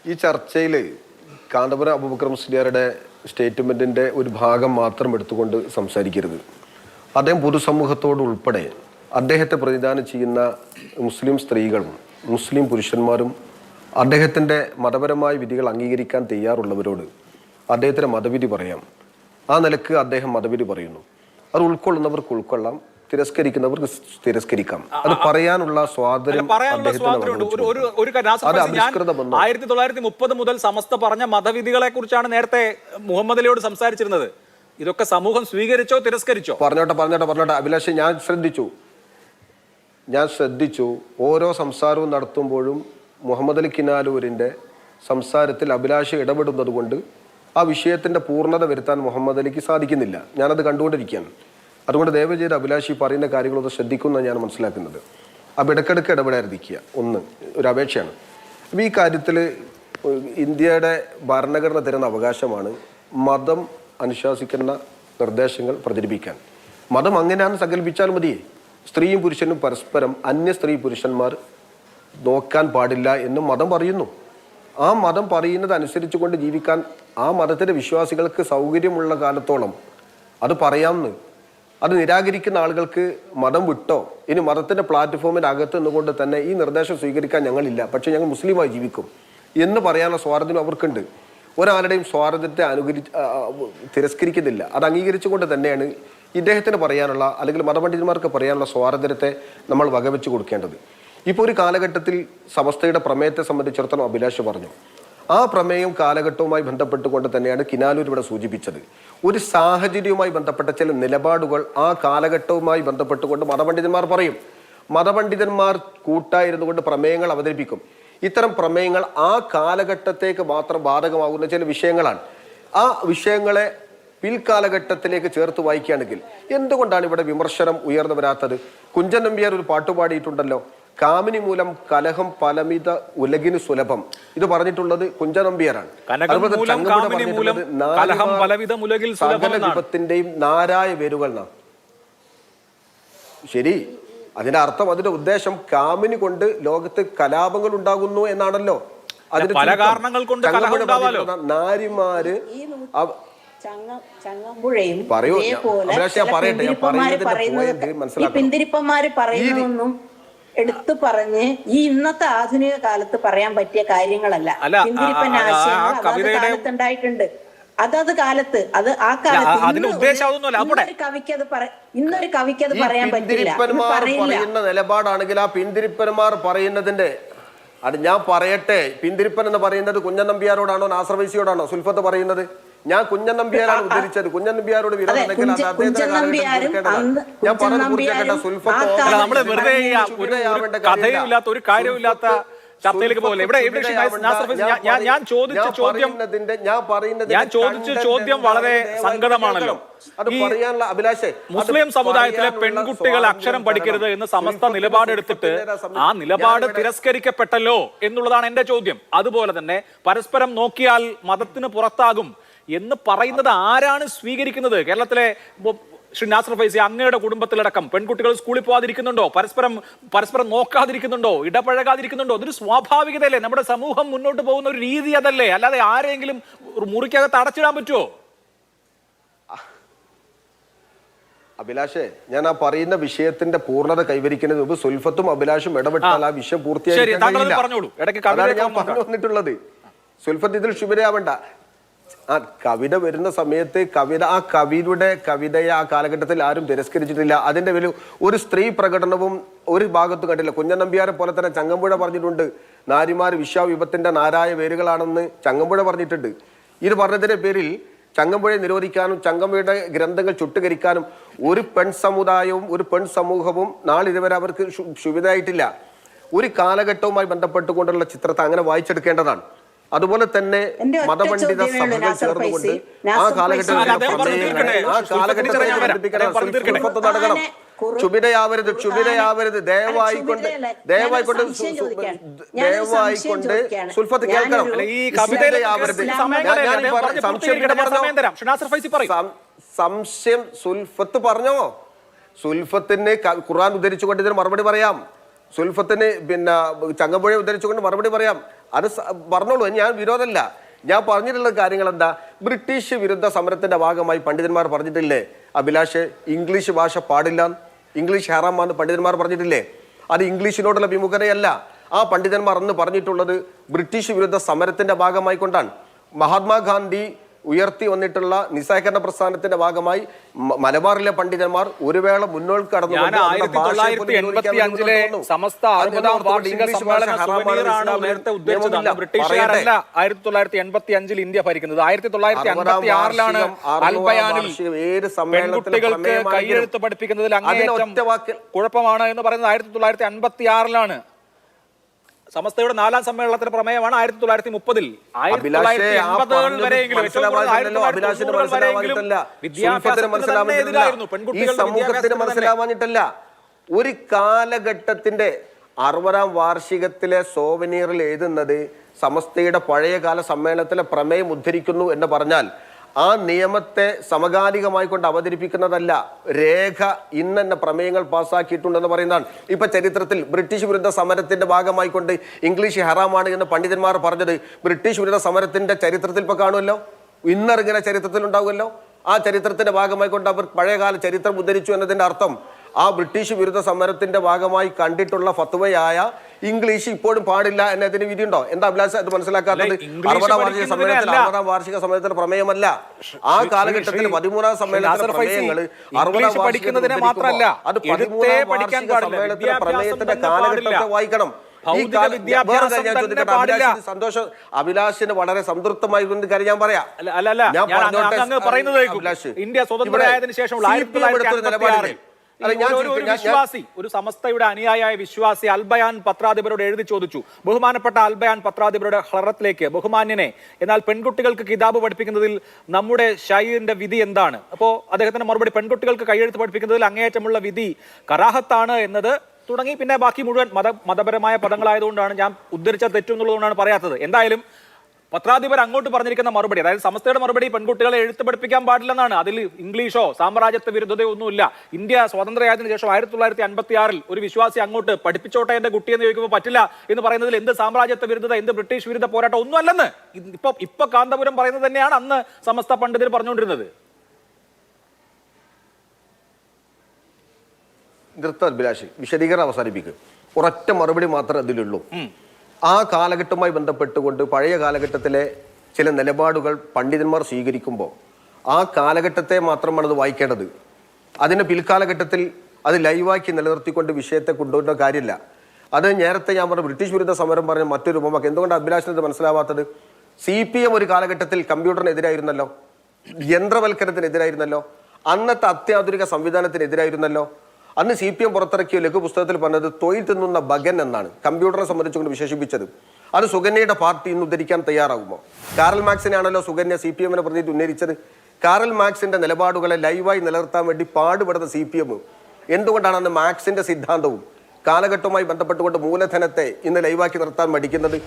ഈ ചർച്ചയിൽ കാന്തപുരം അബൂബക്കർ മുസ്ലിയാരുടെ സ്റ്റേറ്റ്മെന്റിന്റെ ഒരു ഭാഗം മാത്രം എടുത്തുകൊണ്ട് സംസാരിക്കരുത്. അദ്ദേഹം പൊതുസമൂഹത്തോട് ഉൾപ്പെടെ അദ്ദേഹത്തെ പ്രതിദാനം ചെയ്യുന്ന മുസ്ലിം സ്ത്രീകളും മുസ്ലിം പുരുഷന്മാരും അദ്ദേഹത്തിൻ്റെ മതപരമായ വിധികൾ അംഗീകരിക്കാൻ തയ്യാറുള്ളവരോട് അദ്ദേഹത്തിൻ്റെ മതവിധി പറയാം. ആ നിലക്ക് അദ്ദേഹം മതവിധി പറയുന്നു. അത് ഉൾക്കൊള്ളുന്നവർക്ക് ഉൾക്കൊള്ളാം, തിരസ്കരിക്കുന്നവർക്ക് തിരസ്കരിക്കാം. അത് പറയാനുള്ള സ്വാതന്ത്ര്യം 1930 മുതൽ സമസ്ത പറഞ്ഞ മതവിധികളെ കുറിച്ചാണ് നേരത്തെ മുഹമ്മദ് അലിയോട് സംസാരിച്ചിരുന്നത്. ഇതൊക്കെ സമൂഹം സ്വീകരിച്ചോ തിരസ്കരിച്ചോ? പറഞ്ഞോട്ടെ അഭിലാഷ്, ഞാൻ ശ്രദ്ധിച്ചു. ഓരോ സംസാരവും നടത്തുമ്പോഴും മുഹമ്മദ് അലി കിനാലൂരിൻ്റെ സംസാരത്തിൽ അഭിലാഷ് ഇടപെടുന്നത് കൊണ്ട് ആ വിഷയത്തിൻ്റെ പൂർണ്ണത വരുത്താൻ മുഹമ്മദ് അലിക്ക് സാധിക്കുന്നില്ല. ഞാനത് കണ്ടുകൊണ്ടിരിക്കുകയാണ്. അതുകൊണ്ട് ദയവ് ചെയ്ത് അഭിലാഷ് ഈ പറയുന്ന കാര്യങ്ങളൊക്കെ ശ്രദ്ധിക്കുന്ന ഞാൻ മനസ്സിലാക്കുന്നത്. അപ്പോൾ ഇടയ്ക്കിടയ്ക്ക് ഇടപെടാതിരിക്കുക ഒരു അപേക്ഷയാണ്. അപ്പോൾ ഈ കാര്യത്തിൽ ഇന്ത്യയുടെ ഭരണഘടന തരുന്ന അവകാശമാണ് മതം അനുശാസിക്കുന്ന നിർദ്ദേശങ്ങൾ പ്രചരിപ്പിക്കാൻ. മതം അങ്ങനെയാണെന്ന് സങ്കല്പിച്ചാൽ മതിയേ. സ്ത്രീയും പുരുഷനും പരസ്പരം അന്യ സ്ത്രീ പുരുഷന്മാർ നോക്കാൻ പാടില്ല എന്ന് മതം പറയുന്നു. ആ മതം പറയുന്നത് അനുസരിച്ച് കൊണ്ട് ജീവിക്കാൻ ആ മതത്തിൻ്റെ വിശ്വാസികൾക്ക് സൗകര്യമുള്ള കാലത്തോളം അത് പറയാമെന്ന്. അത് നിരാകരിക്കുന്ന ആളുകൾക്ക് മതം വിട്ടോ ഇനി മതത്തിൻ്റെ പ്ലാറ്റ്ഫോമിൻ്റെ അകത്ത് നിന്നുകൊണ്ട് തന്നെ ഈ നിർദ്ദേശം സ്വീകരിക്കാൻ ഞങ്ങളില്ല, പക്ഷേ ഞങ്ങൾ മുസ്ലിമായി ജീവിക്കും എന്ന് പറയാനുള്ള സ്വാതന്ത്ര്യം അവർക്കുണ്ട്. ഒരാളുടെയും സ്വാതന്ത്ര്യത്തെ തിരസ്കരിക്കുന്നില്ല. അത് അംഗീകരിച്ചുകൊണ്ട് തന്നെയാണ് ഇദ്ദേഹത്തിന് പറയാനുള്ള അല്ലെങ്കിൽ മതപണ്ഡിതന്മാർക്ക് പറയാനുള്ള സ്വാതന്ത്ര്യത്തെ നമ്മൾ വകവെച്ച് കൊടുക്കേണ്ടത്. ഇപ്പോൾ ഒരു കാലഘട്ടത്തിൽ സമസ്തയുടെ പ്രമേയത്തെ സംബന്ധിച്ചിടത്തോളം അഭിലാഷ് പറഞ്ഞു. ആ പ്രമേയം കാലഘട്ടവുമായി ബന്ധപ്പെട്ടുകൊണ്ട് തന്നെയാണ് കിനാലൂർ ഇവിടെ സൂചിപ്പിച്ചത്. ഒരു സാഹചര്യവുമായി ബന്ധപ്പെട്ട ചില നിലപാടുകൾ ആ കാലഘട്ടവുമായി ബന്ധപ്പെട്ടുകൊണ്ട് മതപണ്ഡിതന്മാർ പറയും. മതപണ്ഡിതന്മാർ കൂട്ടായിരുന്നു കൊണ്ട് പ്രമേയങ്ങൾ അവതരിപ്പിക്കും. ഇത്തരം പ്രമേയങ്ങൾ ആ കാലഘട്ടത്തേക്ക് മാത്രം ബാധകമാകുന്ന ചില വിഷയങ്ങളാണ്. ആ വിഷയങ്ങളെ പിൽക്കാലഘട്ടത്തിലേക്ക് ചേർത്ത് വായിക്കുകയാണെങ്കിൽ എന്തുകൊണ്ടാണ് ഇവിടെ വിമർശനം ഉയർന്നു വരാത്തത്? കുഞ്ചൻ നമ്പ്യാർ ഒരു പാട്ടുപാടിയിട്ടുണ്ടല്ലോ, കാമിനി മൂലം കലഹം പലമിത ഉലകിന് സുലഭം. ഇത് പറഞ്ഞിട്ടുള്ളത് കുഞ്ചൻ നമ്പ്യാരാണ്. വിപത്തിന്റെയും നാരായ വേരുകൾ. ശരി, അതിന്റെ അർത്ഥം, അതിന്റെ ഉദ്ദേശം കാമിനി കൊണ്ട് ലോകത്ത് കലാപങ്ങൾ ഉണ്ടാകുന്നു എന്നാണല്ലോ. അതിന് പല കാരണങ്ങൾ കൊണ്ട് നാരിമാര് പിന്തിരിപ്പന്മാര് പറയുന്നൊന്നും എടുത്തു പറഞ്ഞ് ഈ ഇന്നത്തെ ആധുനിക കാലത്ത് പറയാൻ പറ്റിയ കാര്യങ്ങളല്ല. പിന്തിരിപ്പൻ ആശയങ്ങൾ കാലത്ത് ഉണ്ടായിട്ടുണ്ട്. അതത് കാലത്ത് അത് ആ കാലത്ത് ഇന്നൊരു കവിക്ക് അത് പറയാൻ പറ്റില്ല. പറയുന്ന നിലപാടാണെങ്കിൽ ആ പിന്തിരിപ്പന്മാർ പറയുന്നതിന്റെ അത് ഞാൻ പറയട്ടെ. പിന്തിരിപ്പൻ എന്ന് പറയുന്നത് കുഞ്ഞൻ നമ്പ്യാരോടാണോ നാസർ വൈസിയോടാണോ സുൽഫത്ത് പറയുന്നത്? ഞാൻ കുഞ്ഞൻ നമ്പ്യാരാണ് ഉദ്ധരിച്ചത്. കുഞ്ഞൻ നമ്പ്യാരോട് വിരോധം ഉണ്ടെങ്കിൽ അത് അദ്ദേഹത്തിന് ഞാൻ പറഞ്ഞു കഥയില്ലാത്ത ഒരു കാര്യമില്ലാത്ത ചർച്ചയിലേക്ക് പോകില്ല. ഇവിടെ ഞാൻ ചോദിച്ച ചോദ്യം വളരെ സങ്കടമാണല്ലോ. മുസ്ലിം സമുദായത്തിലെ പെൺകുട്ടികൾ അക്ഷരം പഠിക്കരുത് എന്ന് സമസ്ത നിലപാടെടുത്തിട്ട് ആ നിലപാട് തിരസ്കരിക്കപ്പെട്ടല്ലോ എന്നുള്ളതാണ് എന്റെ ചോദ്യം. അതുപോലെ തന്നെ പരസ്പരം നോക്കിയാൽ മതത്തിന് പുറത്താകും എന്ന് പറയുന്നത് ആരാണ് സ്വീകരിക്കുന്നത്? കേരളത്തിലെ ശ്രീ നാസർ ഫൈസി, അങ്ങയുടെ കുടുംബത്തിലടക്കം പെൺകുട്ടികൾ സ്കൂളിൽ പോകാതിരിക്കുന്നുണ്ടോ? പരസ്പരം നോക്കാതിരിക്കുന്നുണ്ടോ? ഇടപഴകാതിരിക്കുന്നുണ്ടോ? അതൊരു സ്വാഭാവികതയല്ലേ? നമ്മുടെ സമൂഹം മുന്നോട്ട് പോകുന്ന ഒരു രീതി അതല്ലേ? അല്ലാതെ ആരെങ്കിലും മുറിക്കകത്ത് അടച്ചിടാൻ പറ്റുമോ? അഭിലാഷേ, ഞാൻ ആ പറയുന്ന വിഷയത്തിന്റെ പൂർണ്ണത കൈവരിക്കുന്നതിന് മുമ്പ് സുൽഫത്തും അഭിലാഷും ഇടപെട്ടാൽ ആ വിഷയം പൂർത്തിയായി ഞാൻ പറഞ്ഞു വന്നിട്ടുള്ളത്. സുൽഫത്ത് ഇതിൽ ശുഭരാവണ്ട. ആ കവിത വരുന്ന സമയത്ത് ആ കവിതയെ ആ കാലഘട്ടത്തിൽ ആരും തിരസ്കരിച്ചിട്ടില്ല. അതിന്റെ വലിയ ഒരു സ്ത്രീ പ്രകടനവും ഒരു ഭാഗത്തും കണ്ടില്ല. കുഞ്ഞൻ നമ്പ്യാരെ പോലെ തന്നെ ചങ്ങമ്പുഴ പറഞ്ഞിട്ടുണ്ട്, നാരിമാർ വിശ്വവിപത്തിന്റെ നാരായ വേരുകളാണെന്ന് ചങ്ങമ്പുഴ പറഞ്ഞിട്ടുണ്ട്. ഇത് പറഞ്ഞതിന്റെ പേരിൽ ചങ്ങമ്പുഴയെ നിരോധിക്കാനും ചങ്ങമ്പുഴയുടെ ഗ്രന്ഥങ്ങൾ ചുട്ടുകരിക്കാനും ഒരു പെൺ സമുദായവും ഒരു പെൺ സമൂഹവും നാളിതുവരെ അവർക്ക് ശുഭിതമായിട്ടില്ല. ഒരു കാലഘട്ടവുമായി ബന്ധപ്പെട്ടുകൊണ്ടുള്ള ചിത്രത്തെ അങ്ങനെ വായിച്ചെടുക്കേണ്ടതാണ്. അതുപോലെ തന്നെ മതപണ്ഡിത സഭകൾ ചേർന്നുകൊണ്ട് ആ കാലഘട്ടത്തിൽ നടക്കണം. ക്ഷുഭിതയാവരുത് ദയവായിക്കൊണ്ട് സുൽഫത്ത് കേൾക്കണം. സംശയം സുൽഫത്ത് പറഞ്ഞോ? സുൽഫത്തിന് ഖുർആൻ ഉദ്ധരിച്ചുകൊണ്ട് ഇതിന് മറുപടി പറയാം. സുൽഫത്തിന് പിന്നെ ചങ്ങമ്പുഴ ഉദ്ധരിച്ചുകൊണ്ട് മറുപടി പറയാം. അത് പറഞ്ഞോളൂ, ഞാൻ വിരോധമല്ല. ഞാൻ പറഞ്ഞിട്ടുള്ള കാര്യങ്ങൾ എന്താ? ബ്രിട്ടീഷ് വിരുദ്ധ സമരത്തിന്റെ ഭാഗമായി പണ്ഡിതന്മാർ പറഞ്ഞിട്ടില്ലേ അഭിലാഷ് ഇംഗ്ലീഷ് ഭാഷ പാടില്ല, ഇംഗ്ലീഷ് ഹറാമാന്ന് പണ്ഡിതന്മാർ പറഞ്ഞിട്ടില്ലേ? അത് ഇംഗ്ലീഷിനോടുള്ള വിമുഖതയല്ല. ആ പണ്ഡിതന്മാർ അന്ന് പറഞ്ഞിട്ടുള്ളത് ബ്രിട്ടീഷ് വിരുദ്ധ സമരത്തിന്റെ ഭാഗമായി കൊണ്ടാണ്. മഹാത്മാഗാന്ധി ഉയർത്തി വന്നിട്ടുള്ള നിസ്സഹകരണ പ്രസ്ഥാനത്തിന്റെ ഭാഗമായി മലബാറിലെ പണ്ഡിതന്മാർ ഒരു വേള മുന്നോട്ട് കടന്നു. സമസ്ത 60ാം വാർഷിക സമ്മേളന സുവനീറാണ് നേരത്തെ ഉദ്ദേശിച്ചത്. ബ്രിട്ടീഷുകാരല്ല 1985 ഇന്ത്യ ഭരിക്കുന്നത്. 1956 അൽബയാനിൽ പെൺകുട്ടികൾക്ക് കൈയെഴുത്ത് പഠിപ്പിക്കുന്നതിൽ അങ്ങേയറ്റം കുഴപ്പമാണ് എന്ന് പറയുന്നത് 1956 സമസ്തയുടെ 4ാം സമ്മേളനത്തിന്റെ പ്രമേയമാണ് 1930. 1980 വരെയെങ്കിലും മനസ്സിലാവാഞ്ഞിട്ടല്ല. ഒരു കാലഘട്ടത്തിന്റെ 60ാം വാർഷികത്തിലെ സോവനീറിൽ എഴുതുന്നത് സമസ്തയുടെ പഴയകാല സമ്മേളനത്തിലെ പ്രമേയം ഉദ്ധരിക്കുന്നു എന്ന് പറഞ്ഞാൽ ആ നിയമത്തെ സമകാലികമായി കൊണ്ട് അവതരിപ്പിക്കുന്നതല്ല. രേഖ ഇന്നെ പ്രമേയങ്ങൾ പാസ്സാക്കിയിട്ടുണ്ടെന്ന് പറയുന്നതാണ്. ഇപ്പൊ ചരിത്രത്തിൽ ബ്രിട്ടീഷ് വിരുദ്ധ സമരത്തിന്റെ ഭാഗമായി കൊണ്ട് ഇംഗ്ലീഷ് ഹറാമാണ് എന്ന് പണ്ഡിതന്മാർ പറഞ്ഞത് ബ്രിട്ടീഷ് വിരുദ്ധ സമരത്തിന്റെ ചരിത്രത്തിൽ ഇപ്പൊ കാണുമല്ലോ, ഇന്നിറങ്ങിയ ചരിത്രത്തിൽ ഉണ്ടാവുമല്ലോ. ആ ചരിത്രത്തിന്റെ ഭാഗമായി കൊണ്ട് അവർ പഴയകാല ചരിത്രം ഉദ്ധരിച്ചു എന്നതിന്റെ അർത്ഥം ആ ബ്രിട്ടീഷ് വിരുദ്ധ സമരത്തിന്റെ ഭാഗമായി കണ്ടിട്ടുള്ള ഫത്വയായ ഇംഗ്ലീഷ് ഇപ്പോഴും പാടില്ല എന്നതിന് വിധിയുണ്ടോ? എന്താ അഭിലാഷ് അത് മനസ്സിലാക്കാത്തത്? 60ാം വാർഷിക സമ്മേളനത്തിന്റെ പ്രമേയമല്ല. ആ കാലഘട്ടത്തിൽ 13ാം സമ്മേളനത്തിലെ പ്രമേയങ്ങൾ 60ാം വാർഷികത്തിന് മാത്രമല്ല, അത് 13ാം വാർഷിക സമ്മേളനത്തിലെ പ്രമേയത്തിന്റെ കാലഘട്ടത്തെ വായിക്കണം. സന്തോഷം അഭിലാഷിന് വളരെ സംതൃപ്തമായി കാര്യം ഞാൻ പറയാം. ഇന്ത്യ സ്വതന്ത്രമായതിനു ശേഷമുള്ള ഒരു സമസ്തയുടെ അനുയായ വിശ്വാസി അൽബയാൻ പത്രാധിപരോട് എഴുതി ചോദിച്ചു, ബഹുമാനപ്പെട്ട അൽബയാൻ പത്രാധിപരുടെ ഹറത്തിലേക്ക് ബഹുമാന്യനെ, എന്നാൽ പെൺകുട്ടികൾക്ക് കിതാബ് പഠിപ്പിക്കുന്നതിൽ നമ്മുടെ ഷൈഇന്റെ വിധി എന്താണ്? അപ്പോ അദ്ദേഹത്തിന്റെ മറുപടി, പെൺകുട്ടികൾക്ക് കൈയെഴുത്ത് പഠിപ്പിക്കുന്നതിൽ അങ്ങേയറ്റമുള്ള വിധി കറാഹത്താണ് എന്നത് തുടങ്ങി പിന്നെ ബാക്കി മുഴുവൻ മതപരമായ പദങ്ങളായതുകൊണ്ടാണ് ഞാൻ ഉദ്ധരിച്ച തെറ്റെന്നുള്ളതുകൊണ്ടാണ് പറയാത്തത്. എന്തായാലും പത്രാധിപർ അങ്ങോട്ട് പറഞ്ഞിരിക്കുന്ന മറുപടി, അതായത് സമസ്തയുടെ മറുപടി, പെൺകുട്ടികളെ എഴുത്ത് പഠിപ്പിക്കാൻ പാടില്ലെന്നാണ്. അതിൽ ഇംഗ്ലീഷോ സാമ്രാജ്യത്വ വിരുദ്ധതയോ ഒന്നുമില്ല. ഇന്ത്യ സ്വാതന്ത്ര്യമായതിനു ശേഷം 1956 ഒരു വിശ്വാസി അങ്ങോട്ട് പഠിപ്പിച്ചോട്ടെ എന്റെ കുട്ടിയെന്ന് ചോദിക്കുമ്പോൾ പറ്റില്ല എന്ന് പറയുന്നതിൽ എന്ത് സാമ്രാജ്യത്വ വിരുദ്ധത, എന്ത് ബ്രിട്ടീഷ് വിരുദ്ധ പോരാട്ടം ഒന്നും അല്ലെന്ന് ഇപ്പൊ കാന്തപുരം പറയുന്നത് തന്നെയാണ് അന്ന് സമസ്ത പണ്ഡിതർ പറഞ്ഞുകൊണ്ടിരുന്നത്. അഭിലാഷ് വിശദീകരണം അവസാനിപ്പിക്കും. ഒരൊറ്റ മറുപടി മാത്രമേ അതിലുള്ളൂ. ആ കാലഘട്ടവുമായി ബന്ധപ്പെട്ടുകൊണ്ട് പഴയ കാലഘട്ടത്തിലെ ചില നിലപാടുകൾ പണ്ഡിതന്മാർ സ്വീകരിക്കുമ്പോൾ ആ കാലഘട്ടത്തെ മാത്രമാണ് അത് വായിക്കേണ്ടത്. അതിന് പിൽക്കാലഘട്ടത്തിൽ അത് ലൈവാക്കി നിലനിർത്തിക്കൊണ്ട് വിഷയത്തെ കൊണ്ടുവരുന്ന കാര്യമില്ല. അത് നേരത്തെ ഞാൻ പറഞ്ഞ ബ്രിട്ടീഷ് വിരുദ്ധ സമരം പറഞ്ഞ മറ്റൊരു ഉപമക്ക് എന്തുകൊണ്ട് അഭിലാഷിനത് മനസ്സിലാവാത്തത്? CPM ഒരു കാലഘട്ടത്തിൽ കമ്പ്യൂട്ടറിനെതിരായിരുന്നല്ലോ, യന്ത്രവൽക്കരണത്തിനെതിരായിരുന്നല്ലോ, അന്നത്തെ അത്യാധുനിക സംവിധാനത്തിനെതിരായിരുന്നല്ലോ. അന്ന് CPM പുറത്തിറക്കിയ ലഘു പുസ്തകത്തിൽ പറഞ്ഞത് തൊഴിൽ തിന്നുന്ന ബഗൻ എന്നാണ് കമ്പ്യൂട്ടറെ സംബന്ധിച്ചുകൊണ്ട് വിശേഷിപ്പിച്ചത്. അത് സുകന്യയുടെ പാർട്ടി ഇന്ന് ഉദ്ധരിക്കാൻ തയ്യാറാകുമോ? കാറൽ മാക്സിനാണല്ലോ സുകന്യ CPM-നെ പ്രതി ഉന്നയിച്ചത്. കാറൽ മാക്സിന്റെ നിലപാടുകളെ ലൈവായി നിലനിർത്താൻ വേണ്ടി പാടുപെടുന്ന CPM എന്തുകൊണ്ടാണ് അന്ന് മാക്സിന്റെ സിദ്ധാന്തവും കാലഘട്ടവുമായി ബന്ധപ്പെട്ടുകൊണ്ട് മൂലധനത്തെ ഇന്ന് ലൈവാക്കി നിർത്താൻ മടിക്കുന്നത്?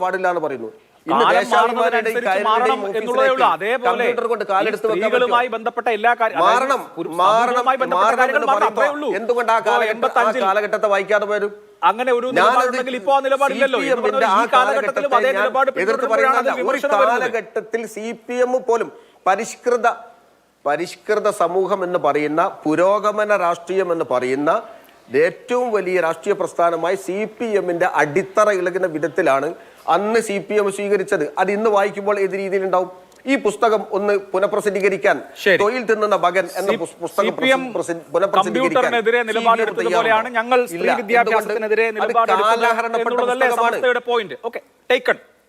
പാടില്ല എന്ന് പറയുന്നു. സ്ത്രീകളുമായി ബന്ധപ്പെട്ട എല്ലാ എന്തുകൊണ്ട് ആ കാലഘട്ടത്തെ വായിക്കാതെ പോരും? അങ്ങനെ ഒരു നിലപാടുണ്ടെങ്കിൽ ഇപ്പോ ആ നിലപാടില്ലല്ലോ. കാലഘട്ടത്തിൽ CPM പോലും പരിഷ്കൃത സമൂഹം എന്ന് പറയുന്ന പുരോഗമന രാഷ്ട്രീയം എന്ന് പറയുന്ന ഏറ്റവും വലിയ രാഷ്ട്രീയ പ്രസ്ഥാനമായി CPM-ന്റെ അടിത്തറ ഇളകുന്ന വിധത്തിലാണ് അന്ന് CPM സ്വീകരിച്ചത്. അത് ഇന്ന് വായിക്കുമ്പോൾ ഏത് രീതിയിലുണ്ടാവും? ഈ പുസ്തകം ഒന്ന് പുനഃപ്രസിദ്ധീകരിക്കാൻ തൊഴിൽ തിന്നുന്ന ബഗൻ എന്ന പുസ്തകം കമ്പ്യൂട്ടറിനെതിരെ നിലപാടെടുത്തതുപോലെയാണ് ഞങ്ങൾ സ്ത്രീ വിദ്യാഭ്യാസത്തിനെതിരെ നിലപാടെടുത്തത്.